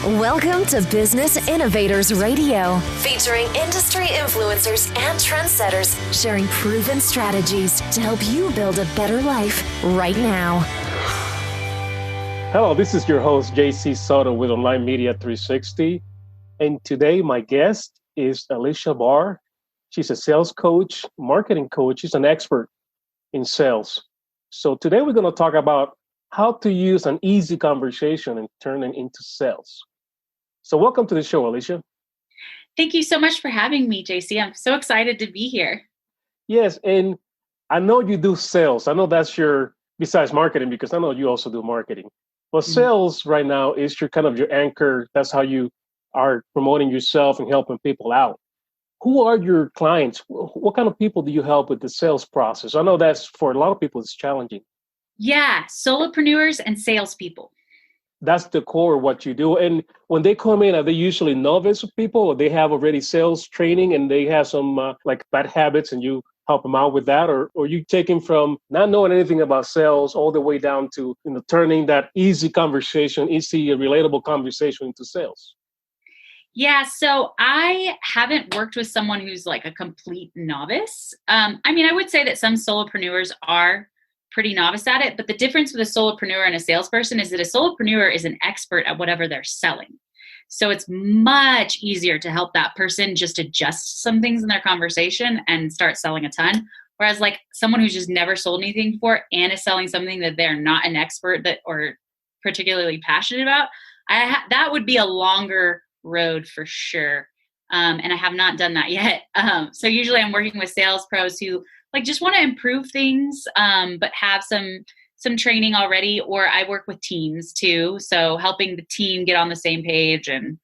Welcome to Business Innovators Radio, featuring industry influencers and trendsetters sharing proven strategies to help you build a better life right now. Hello, this is your host, JC Soto with Online Media 360. And today my guest is Aleasha Bahr. She's a sales coach, marketing coach. She's an expert in sales. So today we're going to talk about how to use an easy conversation and turn it into sales. So welcome to the show, Aleasha. Thank you so much for having me, JC. I'm so excited to be here. Yes, and I know you do sales. I know that's your, besides marketing, because I know you also do marketing. But sales right now is your kind of your anchor. That's how you are promoting yourself and helping people out. Who are your clients? What kind of people do you help with the sales process? I know that's for a lot of people, it's challenging. Yeah, solopreneurs and salespeople. That's the core of what you do. And when they come in, are they usually novice people, or they have already sales training and they have some like bad habits and you help them out with that? Or you take them from not knowing anything about sales all the way down to turning that easy conversation, easy, relatable conversation into sales? Yeah, so I haven't worked with someone who's like a complete novice. I would say that some solopreneurs are pretty novice at it, but the difference with a solopreneur and a salesperson is that a solopreneur is an expert at whatever they're selling. So it's much easier to help that person just adjust some things in their conversation and start selling a ton. Whereas like someone who's just never sold anything before and is selling something that they're not an expert that or particularly passionate about, that would be a longer road for sure. And I have not done that yet. So usually I'm working with sales pros who like just want to improve things, but have some training already, or I work with teams too. So helping the team get on the same page and,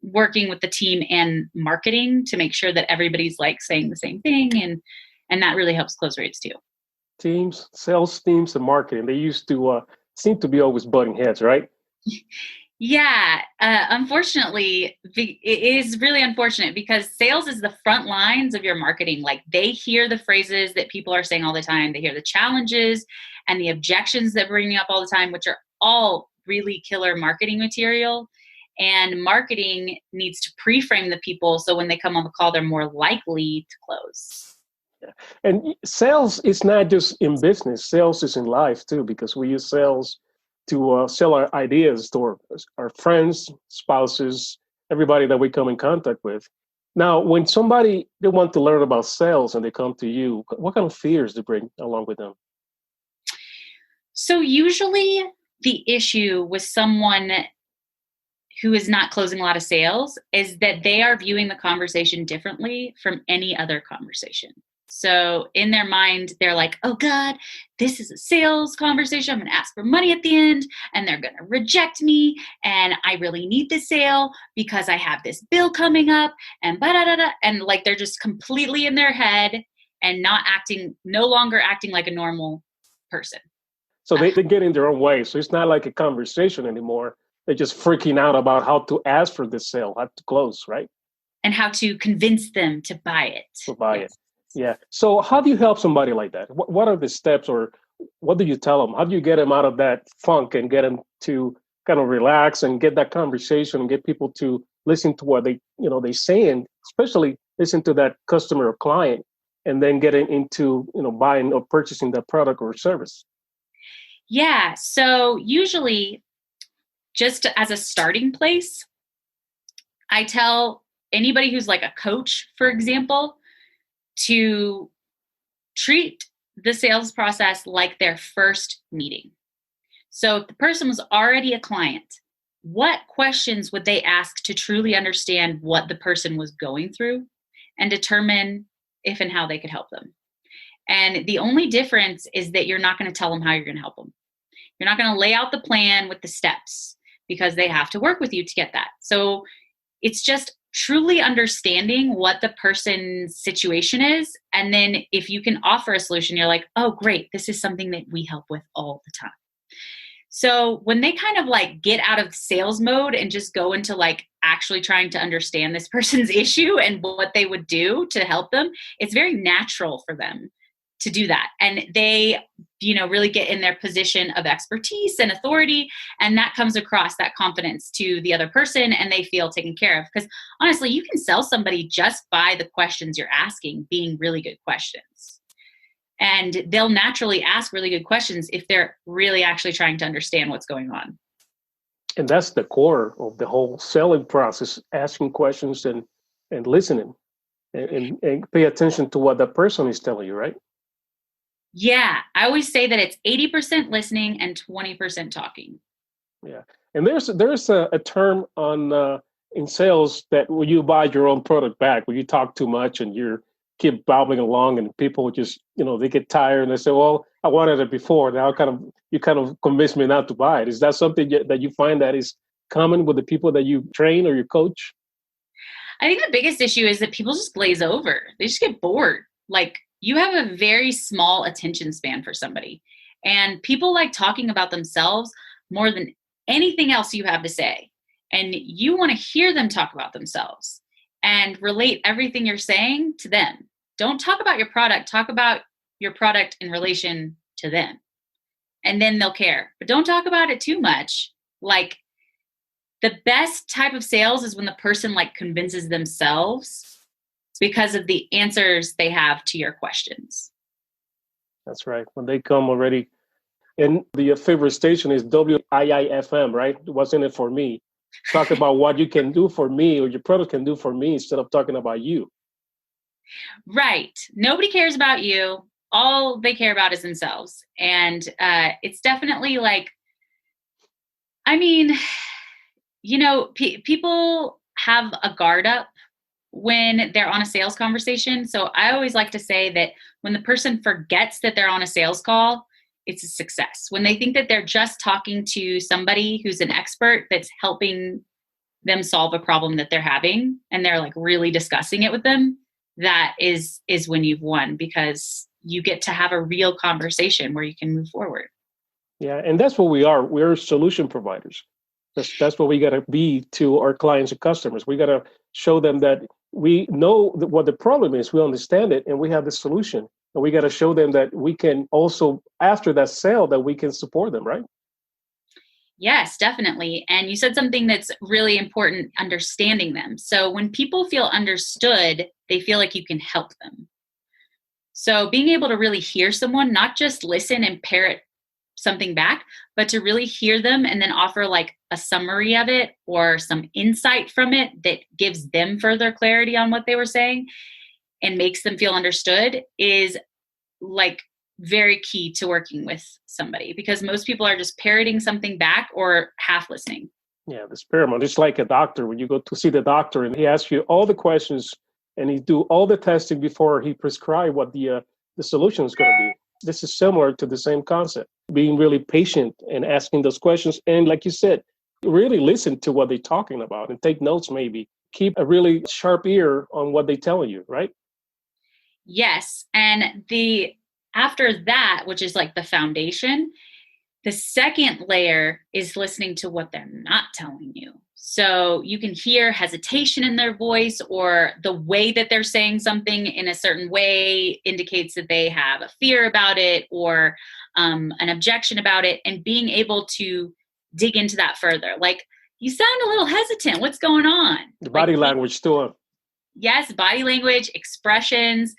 working with the team and marketing to make sure that everybody's like saying the same thing. And that really helps close rates too. Teams, sales teams and marketing, they used to seem to be always butting heads, right? Yeah, unfortunately, it is really unfortunate because sales is the front lines of your marketing. Like they hear the phrases that people are saying all the time. They hear the challenges and the objections that we're bringing up all the time, which are all really killer marketing material. And marketing needs to pre-frame the people so when they come on the call, they're more likely to close. Yeah. And sales is not just in business. Sales is in life too, because we use sales to sell our ideas to our friends, spouses, everybody that we come in contact with. Now, when somebody, they want to learn about sales and they come to you, what kind of fears do you bring along with them? So usually the issue with someone who is not closing a lot of sales is that they are viewing the conversation differently from any other conversation. So in their mind, they're like, oh God, this is a sales conversation. I'm going to ask for money at the end and they're going to reject me. And I really need the sale because I have this bill coming up and ba-da-da-da. And like, they're just completely in their head and no longer acting like a normal person. So they get in their own way. So it's not like a conversation anymore. They're just freaking out about how to ask for the sale, how to close, right? And how to convince them to buy it. To buy it. Yeah. So how do you help somebody like that? What are the steps, or what do you tell them? How do you get them out of that funk and get them to kind of relax and get that conversation and get people to listen to what they say, and especially listen to that customer or client, and then getting into, buying or purchasing that product or service? Yeah. So usually just as a starting place, I tell anybody who's like a coach, for example, to treat the sales process like their first meeting. So if the person was already a client, what questions would they ask to truly understand what the person was going through and determine if and how they could help them? And the only difference is that you're not going to tell them how you're going to help them. You're not going to lay out the plan with the steps because they have to work with you to get that. So it's just truly understanding what the person's situation is. And then if you can offer a solution, you're like, oh, great, this is something that we help with all the time. So when they kind of like get out of sales mode and just go into like actually trying to understand this person's issue and what they would do to help them, it's very natural for them to do that. And they really get in their position of expertise and authority. And that comes across, that confidence, to the other person, and they feel taken care of. Because honestly, you can sell somebody just by the questions you're asking being really good questions. And they'll naturally ask really good questions if they're really actually trying to understand what's going on. And that's the core of the whole selling process, asking questions and listening and pay attention to what the person is telling you, right? Yeah. I always say that it's 80% listening and 20% talking. Yeah. And there's a term on in sales that when you buy your own product back, when you talk too much and you keep babbling along and people just, they get tired and they say, well, I wanted it before. Now you kind of convinced me not to buy it. Is that something that you find that is common with the people that you train or you coach? I think the biggest issue is that people just glaze over. They just get bored. Like, you have a very small attention span for somebody, and people like talking about themselves more than anything else you have to say. And you want to hear them talk about themselves and relate everything you're saying to them. Don't talk about your product. Talk about your product in relation to them. And then they'll care. But don't talk about it too much. Like, the best type of sales is when the person convinces themselves because of the answers they have to your questions. That's right. When they come already. And the favorite station is WIIFM, right? What's in it for me? Talk about what you can do for me or your product can do for me instead of talking about you. Right. Nobody cares about you. All they care about is themselves. And it's definitely people have a guard up when they're on a sales conversation. So I always like to say that when the person forgets that they're on a sales call, it's a success. When they think that they're just talking to somebody who's an expert that's helping them solve a problem that they're having, and they're really discussing it with them, that is when you've won, because you get to have a real conversation where you can move forward. Yeah, and that's what we are. We're solution providers. That's what we got to be to our clients and customers. We got to show them that we know what the problem is, we understand it, and we have the solution. And we got to show them that we can also, after that sale, that we can support them, right? Yes, definitely. And you said something that's really important, understanding them. So when people feel understood, they feel like you can help them. So being able to really hear someone, not just listen and parrot something back, but to really hear them and then offer a summary of it or some insight from it that gives them further clarity on what they were saying and makes them feel understood is very key to working with somebody, because most people are just parroting something back or half listening. Yeah, the paramount. It's like a doctor. When you go to see the doctor and he asks you all the questions and he do all the testing before he prescribe what the solution is going to be. This is similar to the same concept, being really patient and asking those questions. And like you said, really listen to what they're talking about and take notes, maybe. Keep a really sharp ear on what they're telling you, right? Yes. And after that, which is the foundation, the second layer is listening to what they're not telling you. So you can hear hesitation in their voice, or the way that they're saying something in a certain way indicates that they have a fear about it or an objection about it, and being able to dig into that further. You sound a little hesitant. What's going on? The body language too. Yes, body language, expressions,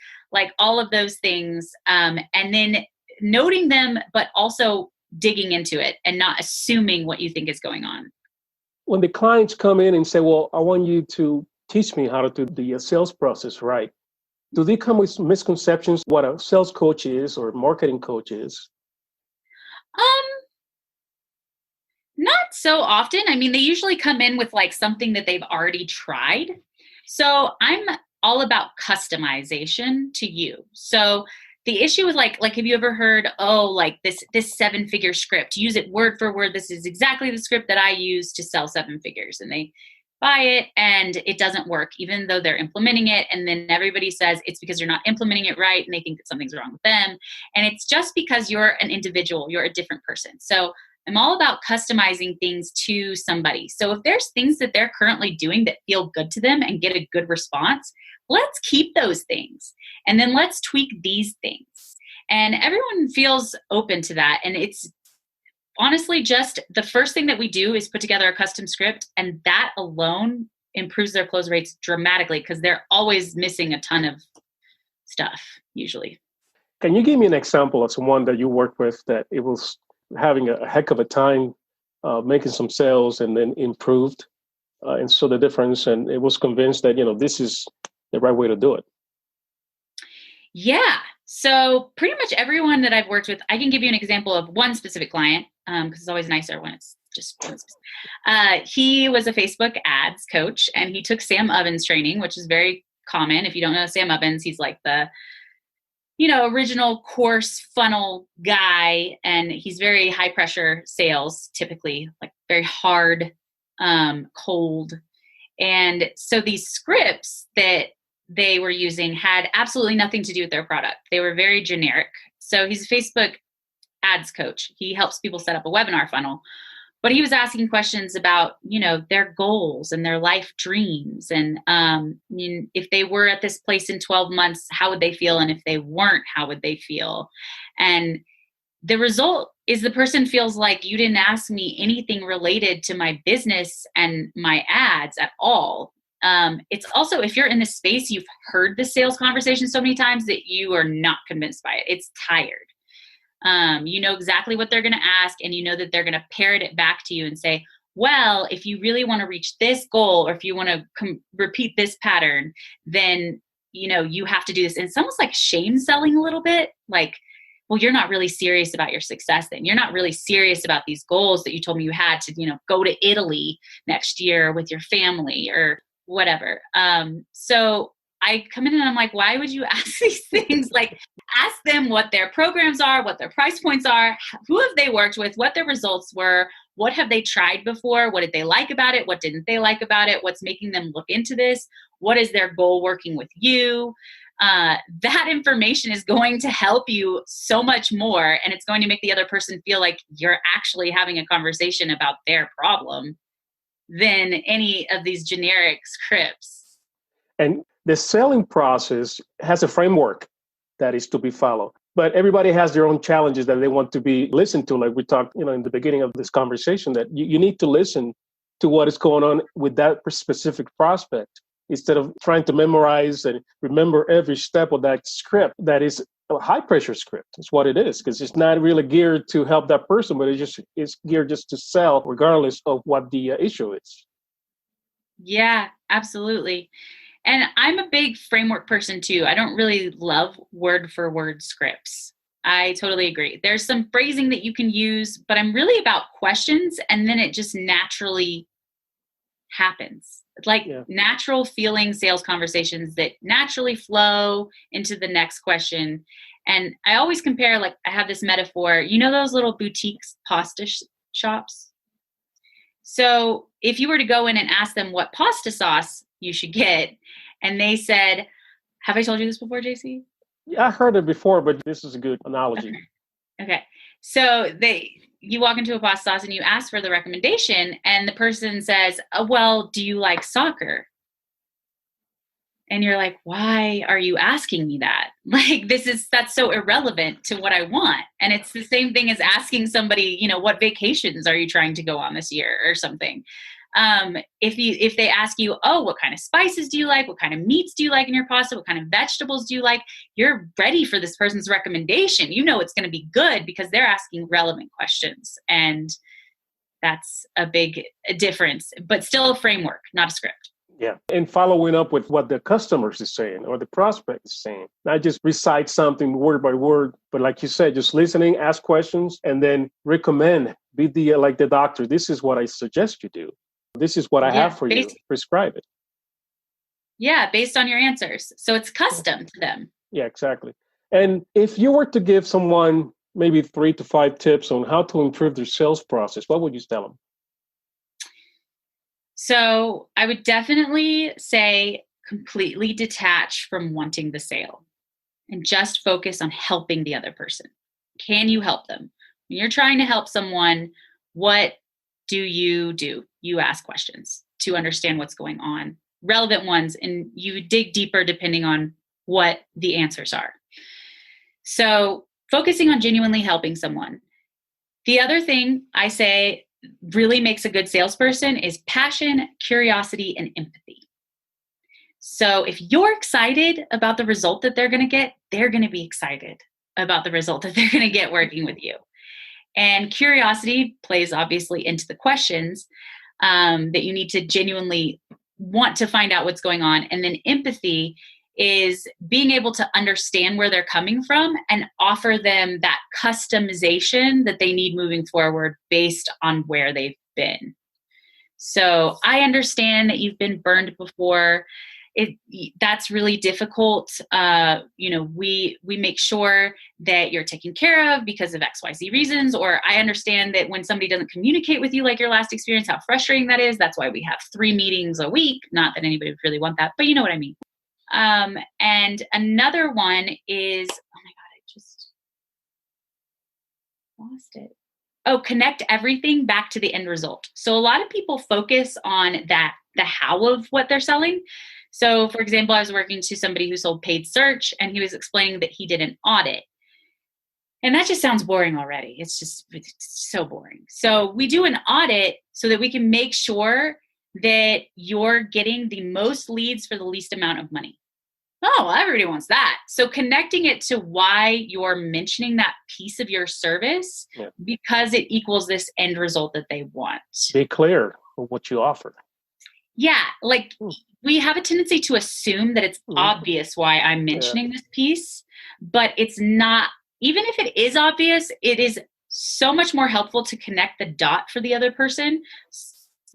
all of those things. And then noting them, but also digging into it and not assuming what you think is going on. When the clients come in and say, well, I want you to teach me how to do the sales process right, do they come with misconceptions what a sales coach is or marketing coach is? Not so often. I mean, they usually come in with something that they've already tried. So I'm all about customization to you. So the issue is have you ever heard, this 7-figure script, use it word for word. This is exactly the script that I use to sell 7 figures. And they buy it and it doesn't work, even though they're implementing it. And then everybody says it's because you're not implementing it right. And they think that something's wrong with them. And it's just because you're an individual, you're a different person. So I'm all about customizing things to somebody. So if there's things that they're currently doing that feel good to them and get a good response, let's keep those things. And then let's tweak these things. And everyone feels open to that. And it's honestly just the first thing that we do is put together a custom script, and that alone improves their close rates dramatically because they're always missing a ton of stuff usually. Can you give me an example of someone that you worked with that it was having a heck of a time making some sales and then improved and saw the difference and it was convinced that, this is the right way to do it? Yeah. So pretty much everyone that I've worked with, I can give you an example of one specific client because it's always nicer when it's just one specific. He was a Facebook ads coach and he took Sam Ovens training, which is very common. If you don't know Sam Ovens, he's like the original course funnel guy, and he's very high pressure sales, typically like very hard, cold. And so these scripts that they were using had absolutely nothing to do with their product. They were very generic. So he's a Facebook ads coach. He helps people set up a webinar funnel, but he was asking questions about, their goals and their life dreams. And if they were at this place in 12 months, how would they feel? And if they weren't, how would they feel? And the result is the person feels like you didn't ask me anything related to my business and my ads at all. It's also, if you're in this space, you've heard the sales conversation so many times that you are not convinced by it. It's tired. You know exactly what they're going to ask, and you know that they're going to parrot it back to you and say, well, if you really want to reach this goal, or if you want to repeat this pattern, then, you have to do this. And it's almost like shame selling a little bit, like, well, you're not really serious about your success then. You're not really serious about these goals that you told me you had to, go to Italy next year with your family or whatever. So I come in and I'm like, why would you ask these things? Like, ask them what their programs are, what their price points are, who have they worked with, what their results were, what have they tried before, what did they like about it, what didn't they like about it, what's making them look into this, what is their goal working with you. That information is going to help you so much more, and it's going to make the other person feel like you're actually having a conversation about their problem than any of these generic scripts. And the selling process has a framework that is to be followed, but everybody has their own challenges that they want to be listened to. Like we talked, in the beginning of this conversation, that you need to listen to what is going on with that specific prospect instead of trying to memorize and remember every step of that script. That is a high pressure script. It's what it is, because it's not really geared to help that person, but it's geared just to sell regardless of what the issue is. Yeah, absolutely. And I'm a big framework person too. I don't really love word for word scripts. I totally agree. There's some phrasing that you can use, but I'm really about questions, and then it just naturally happens. Like natural feeling sales conversations that naturally flow into the next question. And I always compare, like I have this metaphor, those little boutiques, pasta shops. So if you were to go in and ask them what pasta sauce you should get, and they said, have I told you this before, JC? Yeah, I heard it before, but this is a good analogy. Okay. So you walk into a pasta sauce and you ask for the recommendation, and the person says, oh, well, do you like soccer? And you're like, why are you asking me that? Like, that's so irrelevant to what I want. And it's the same thing as asking somebody, what vacations are you trying to go on this year or something? If they ask you, oh, what kind of spices do you like? What kind of meats do you like in your pasta? What kind of vegetables do you like? You're ready for this person's recommendation. It's going to be good because they're asking relevant questions. And that's a big difference, but still a framework, not a script. Yeah. And following up with what the customers is saying or the prospect is saying, not just recite something word by word, but like you said, just listening, ask questions, and then recommend, be like the doctor. This is what I suggest you do. This is what I have for you. Prescribe it. Yeah, based on your answers. So it's custom to them. Yeah, exactly. And if you were to give someone maybe 3 to 5 tips on how to improve their sales process, what would you tell them? So I would definitely say completely detach from wanting the sale and just focus on helping the other person. Can you help them? When you're trying to help someone, what do? You ask questions to understand what's going on, relevant ones, and you dig deeper depending on what the answers are. So focusing on genuinely helping someone. The other thing I say really makes a good salesperson is passion, curiosity, and empathy. So if you're excited about the result that they're going to get, they're going to be excited about the result that they're going to get working with you. And curiosity plays obviously into the questions that you need to genuinely want to find out what's going on. And then empathy is being able to understand where they're coming from and offer them that customization that they need moving forward based on where they've been. So I understand that you've been burned before. That's really difficult. We make sure that you're taken care of because of XYZ reasons, or I understand that when somebody doesn't communicate with you like your last experience, how frustrating that is. That's why we have 3 meetings a week. Not that anybody would really want that, but you know what I mean. And another one is, oh my God, I just lost it. Oh, connect everything back to the end result. So a lot of people focus on the how of what they're selling. So for example, I was working to somebody who sold paid search, and he was explaining that he did an audit. And that just sounds boring already. It's so boring. So we do an audit so that we can make sure that you're getting the most leads for the least amount of money. Oh, everybody wants that. So connecting it to why you're mentioning that piece of your service, because it equals this end result that they want. Be clear with what you offer. Yeah, like we have a tendency to assume that it's obvious why I'm mentioning this piece, but it's not. Even if it is obvious, it is so much more helpful to connect the dot for the other person,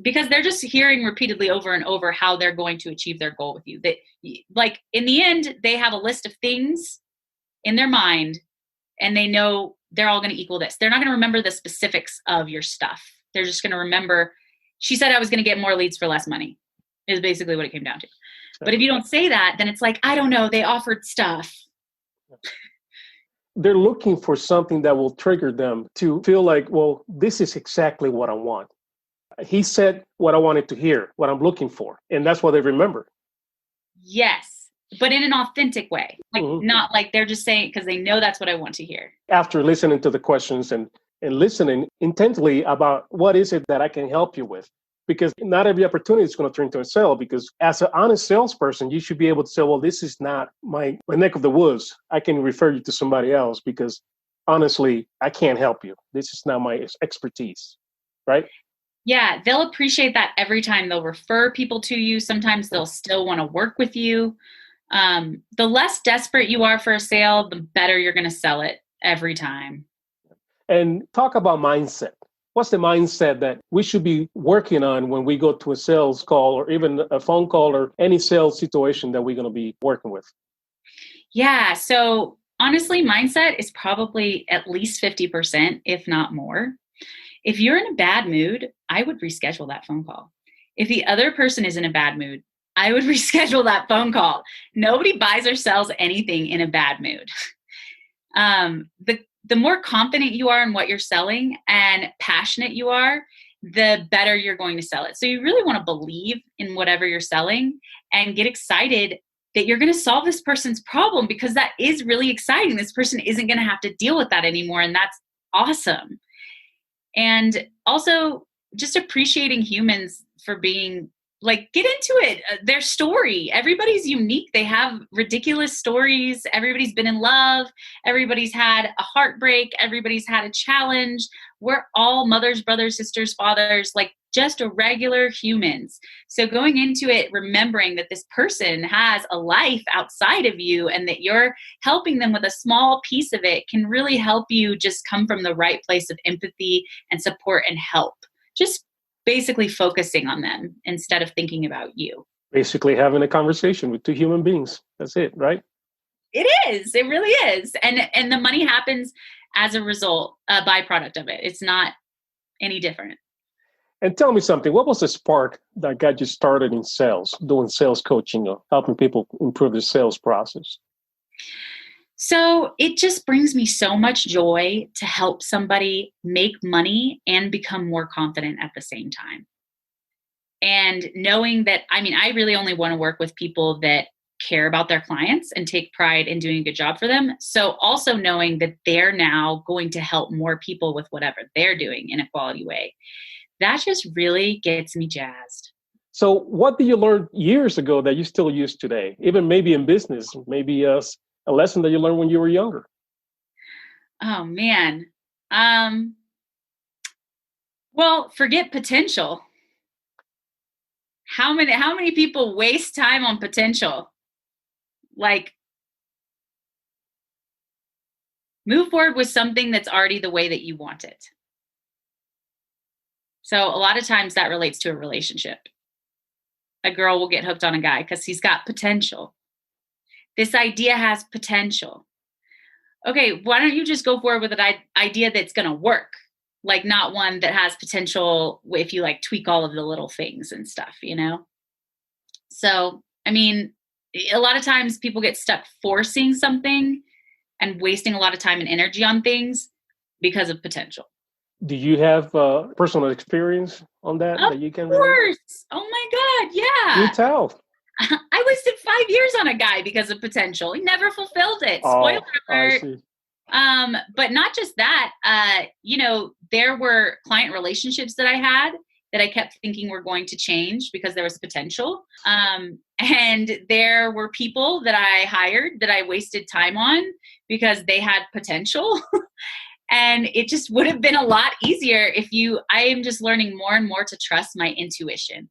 because they're just hearing repeatedly over and over how they're going to achieve their goal with you. That, like, in the end, they have a list of things in their mind, and they know they're all going to equal this. They're not going to remember the specifics of your stuff. They're just going to remember, she said I was going to get more leads for less money, is basically what it came down to. But if you don't say that, then it's like, I don't know, they offered stuff. They're looking for something that will trigger them to feel like, well, this is exactly what I want. He said what I wanted to hear, what I'm looking for. And that's what they remember. Yes, but in an authentic way. Like not like they're just saying it because they know that's what I want to hear. After listening to the questions and listening intently about what is it that I can help you with. Because not every opportunity is going to turn into a sale, because as an honest salesperson, you should be able to say, well, this is not my neck of the woods. I can refer you to somebody else because honestly, I can't help you. This is not my expertise, right? Yeah, they'll appreciate that every time. They'll refer people to you. Sometimes they'll still want to work with you. The less desperate you are for a sale, the better you're going to sell it every time. And talk about mindset. What's the mindset that we should be working on when we go to a sales call or even a phone call or any sales situation that we're going to be working with? Yeah, so honestly, mindset is probably at least 50%, if not more. If you're in a bad mood, I would reschedule that phone call. If the other person is in a bad mood, I would reschedule that phone call. Nobody buys or sells anything in a bad mood. The more confident you are in what you're selling and passionate you are, the better you're going to sell it. So you really want to believe in whatever you're selling and get excited that you're going to solve this person's problem, because that is really exciting. This person isn't going to have to deal with that anymore. And that's awesome. And also just appreciating humans for being like, get into it. Their story. Everybody's unique. They have ridiculous stories. Everybody's been in love. Everybody's had a heartbreak. Everybody's had a challenge. We're all mothers, brothers, sisters, fathers, like just regular humans. So going into it, remembering that this person has a life outside of you and that you're helping them with a small piece of it can really help you just come from the right place of empathy and support and help. Just basically focusing on them instead of thinking about you. Basically having a conversation with 2 human beings. That's it, right? It is. It really is. And the money happens as a result, a byproduct of it. It's not any different. And tell me something, what was the spark that got you started in sales, doing sales coaching or helping people improve their sales process? So it just brings me so much joy to help somebody make money and become more confident at the same time. And knowing that, I mean, I really only want to work with people that care about their clients and take pride in doing a good job for them. So also knowing that they're now going to help more people with whatever they're doing in a quality way. That just really gets me jazzed. So what did you learn years ago that you still use today? Even maybe in business, maybe a lesson that you learned when you were younger? Oh man. Well, forget potential. How many people waste time on potential? Like, move forward with something that's already the way that you want it. So a lot of times that relates to a relationship. A girl will get hooked on a guy because he's got potential. This idea has potential. Okay, why don't you just go forward with an idea that's going to work? Like, not one that has potential if you like tweak all of the little things and stuff, you know? So, I mean, a lot of times people get stuck forcing something and wasting a lot of time and energy on things because of potential. Do you have personal experience on that you can Of course. Oh my God, yeah. You tell. I wasted 5 years on a guy because of potential. He never fulfilled it. Spoiler alert. I see. But not just that, there were client relationships that I had that I kept thinking were going to change because there was potential. And there were people that I hired that I wasted time on because they had potential. And it just would have been a lot easier I am just learning more and more to trust my intuition.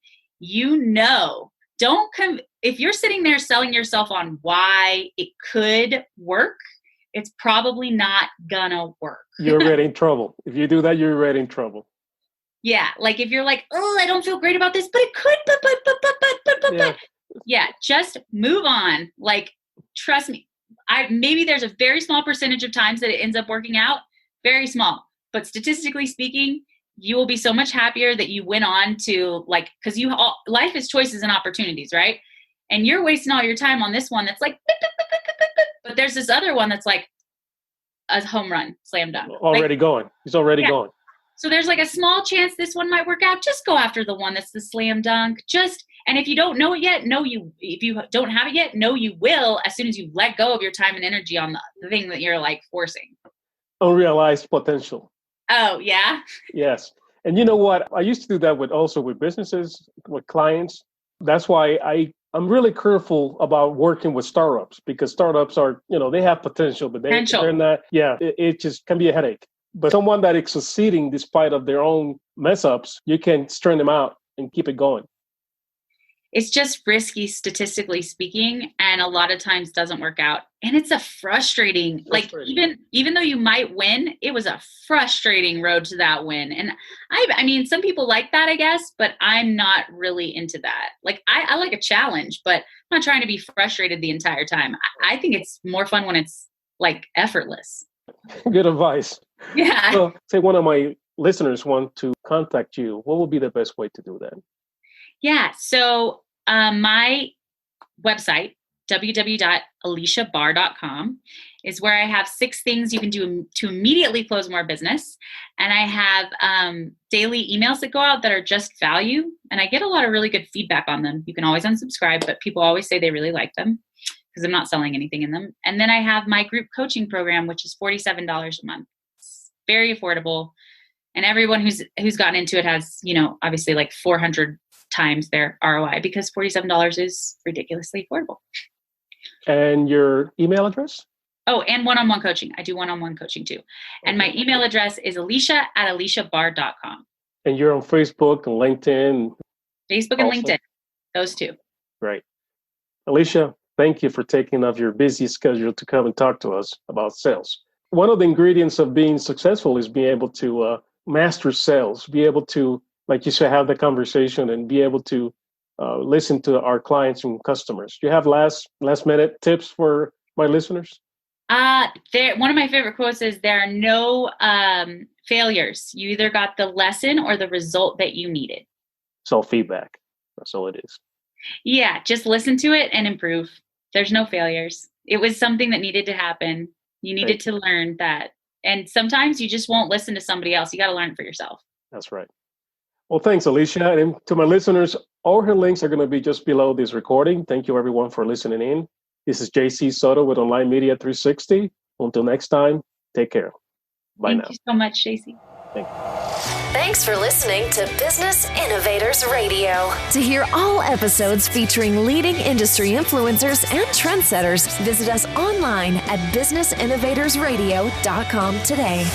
If you're sitting there selling yourself on why it could work, it's probably not gonna work. You're already in trouble. If you do that, you're already in trouble. Yeah, like if you're like, oh, I don't feel great about this, but it could, but. Yeah, just move on. Like, trust me. Maybe there's a very small percentage of times that it ends up working out, very small. But statistically speaking, you will be so much happier that you went on to because life is choices and opportunities, right? And you're wasting all your time on this one that's like, but there's this other one that's like a home run, slam dunk. Already going. It's already going. So there's like a small chance this one might work out. Just go after the one that's the slam dunk. And if you don't know it yet, if you don't have it yet, you will as soon as you let go of your time and energy on the thing that you're like forcing. Unrealized potential. Oh, yeah? Yes. And you know what? I used to do that with businesses, with clients. That's why I'm really careful about working with startups, because startups are, they have potential, but they're not. Yeah, it just can be a headache. But someone that is succeeding despite of their own mess ups, you can strain them out and keep it going. It's just risky, statistically speaking, and a lot of times doesn't work out. And it's a frustrating. Like, even though you might win, it was a frustrating road to that win. And I mean, some people like that, I guess, but I'm not really into that. Like, I like a challenge, but I'm not trying to be frustrated the entire time. I think it's more fun when it's like effortless. Good advice. Yeah. So, say one of my listeners want to contact you, what would be the best way to do that? Yeah. So my website, www.aleashabahr.com, is where I have 6 things you can do to immediately close more business. And I have daily emails that go out that are just value. And I get a lot of really good feedback on them. You can always unsubscribe, but people always say they really like them because I'm not selling anything in them. And then I have my group coaching program, which is $47 a month. It's very affordable. And everyone who's gotten into it has, obviously like 400 times their ROI, because $47 is ridiculously affordable. And your email address? Oh, and one-on-one coaching. I do one-on-one coaching too. And my email address is Aleasha@aleashabahr.com. And you're on Facebook and LinkedIn? Facebook and LinkedIn. Those 2. Great. Aleasha, thank you for taking off your busy schedule to come and talk to us about sales. One of the ingredients of being successful is being able to master sales, be able to, like you said, have the conversation and be able to listen to our clients and customers. Do you have last minute tips for my listeners? One of my favorite quotes is, there are no failures. You either got the lesson or the result that you needed. Self-feedback. That's all it is. Yeah, just listen to it and improve. There's no failures. It was something that needed to happen. You needed to learn that. And sometimes you just won't listen to somebody else. You got to learn it for yourself. That's right. Well, thanks, Aleasha. And to my listeners, all her links are going to be just below this recording. Thank you, everyone, for listening in. This is JC Soto with Online Media 360. Until next time, take care. Bye now. Thank you so much, JC. Thank you. Thanks for listening to Business Innovators Radio. To hear all episodes featuring leading industry influencers and trendsetters, visit us online at businessinnovatorsradio.com today.